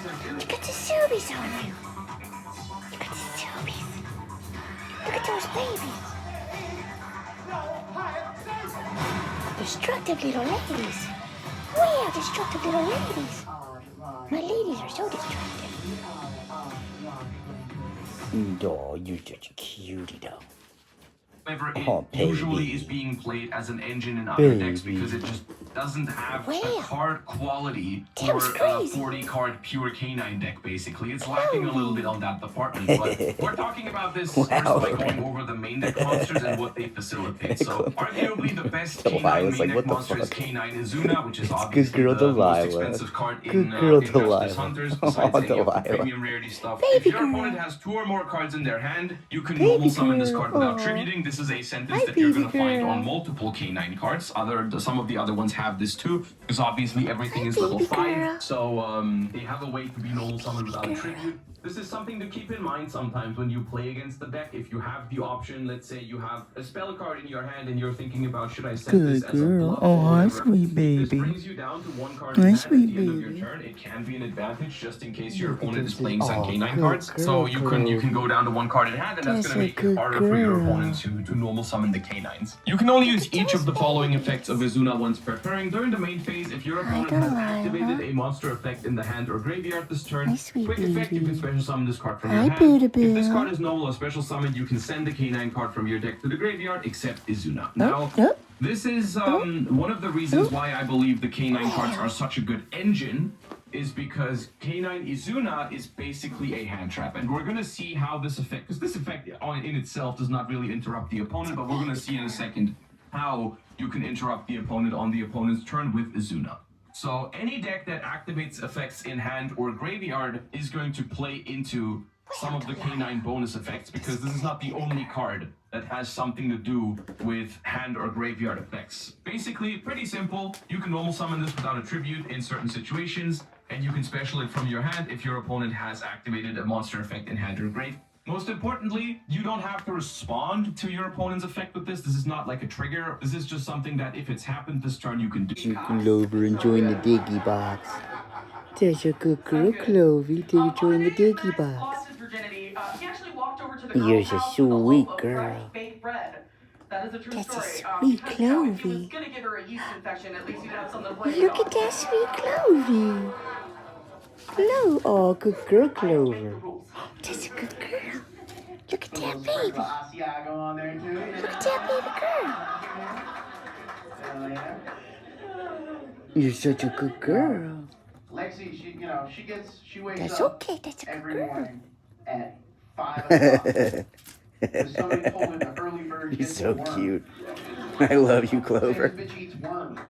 You got the zoobies on you. You got the zoobies. Look at those babies. Destructive little ladies. Wow, destructive little ladies. My ladies are so destructive. Oh, you're such a cutie, though. However, it Oh, usually baby. is being played as an engine in other decks Baby. because it just doesn't have Wow. the card quality That was for a crazy. 40 card pure canine deck, basically. It's lacking a little bit on that department, but we're talking about this first Wow. by going over the main deck monsters and what they facilitate. So, arguably the best Delilah canine was main like, deck what the monster is fuck? Canine Izuna, which is It's good obviously girl the most Delilah. expensive card Good in girl Justice Delilah. Hunters, Oh, besides any of the Delilah. premium rarity stuff. Baby If your girl. opponent has 2 or more cards in their hand, you can Baby normal summon this girl. card without Aw. tributing. This is a sentence Hi, that you're going to baby find girl. on multiple canine cards. Some of the other ones have this too, because obviously everything is level baby 5. girl. So they have a way to be normal summoned without a tribute. This is something to keep in mind sometimes when you play against the deck. If you have the option, let's say you have a spell card in your hand and you're thinking about, should I set this as a bluff or whatever? sweet This brings you down to 1 card in Hi, hand sweet at the end of your baby. turn. It can be an advantage just in case your Look at opponent is this. playing some Oh, canine good cards. So girl, you can go down to 1 card in hand, and that's That's going a to make it good harder for your girl. opponent to normal summon the canines. You can only use each of the following effects of Izuna once per turn. During the main phase, if your opponent has Delilah. activated a monster effect in the hand or graveyard this turn, Hi, sweet quick effect, you baby. can special summon this card from Hi, your hand. Boo-da-boo. If this card is normal or special summon, you can send the canine card from your deck to the graveyard, except Izuna. Now, oh. this is one of the reasons why I believe the canine cards are such a good engine, is because Canine Izuna is basically a hand trap, and we're going to see how this effect, because this effect in itself does not really interrupt the opponent, but we're going to see in a second how you can interrupt the opponent on the opponent's turn with Izuna. So any deck that activates effects in hand or graveyard is going to play into some of the canine bonus effects, because this is not the only card that has something to do with hand or graveyard effects. Basically, pretty simple. You can normal summon this without a tribute in certain situations, and you can special it from your hand if your opponent has activated a monster effect in hand or grave. Most importantly, you don't have to respond to your opponent's effect with this. This is not like a trigger. This is just something that if it's happened this turn, you can do. You can Clover and join the Diggy Box. That's a good girl, Clovey. Did you join the Diggy Box? Lost his virginity. He actually walked over to the You're girl's a house with a sweet loaf of girl. fresh baked bread. That is a true That's a story. sweet Because, you know, if he was Clovey. gonna give her a yeast infection, at least he'd have something to blame it Look on. at that sweet Clovey. Oh, good girl, I don't make the Clover. rules. That's a good girl. Look at that Sprinkle baby. of Asiago on there too. Look at that baby girl. Hell yeah. You're such a good girl. Lexi, she wakes That's up okay. That's a good every girl. morning at 5 o'clock. Because somebody told her the early bird You're gets so the worm. cute. I love you, This Clover. bitch eats worms.